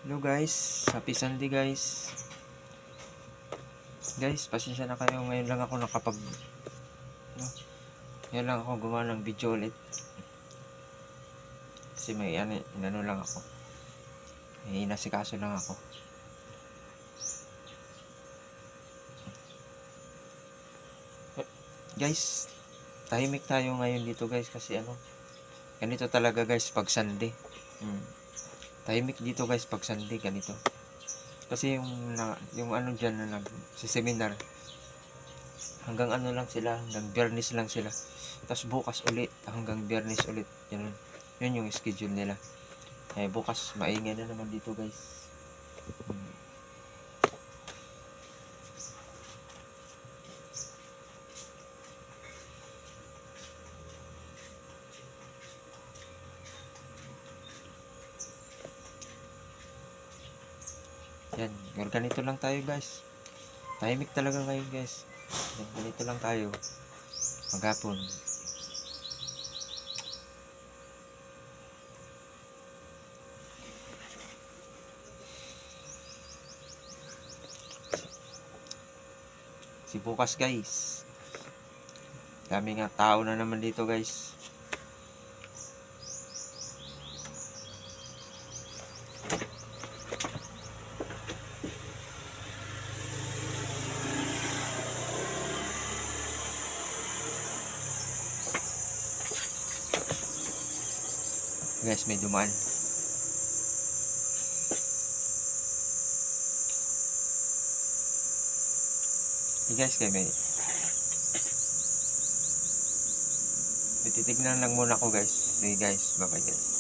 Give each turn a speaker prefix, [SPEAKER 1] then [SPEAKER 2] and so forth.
[SPEAKER 1] Hello guys, happy Sunday guys. Guys, pasensya na kayo, ngayon lang ako ngayon lang ako gumawa ng video ulit. Kasi may inano lang ako. May inasikaso lang ako. Guys, tahimik tayo ngayon dito guys kasi ganito talaga guys pag Sunday. Tahimik dito guys pag Sunday, ganito. Kasi yung dyan na sa seminar, hanggang lang sila, hanggang Biyernes lang sila. Tapos bukas ulit, hanggang Biyernes ulit. Yun yung schedule nila. Bukas maingay na naman dito guys. Yan, ganito lang tayo guys. Tahimik talaga ngayon guys. Ganito lang tayo. Maghapon. Si bukas guys. Dami nga tao na naman dito guys. Guys, may dumaan. Guys, may titignan lang muna ako guys. Okay guys, bye bye guys.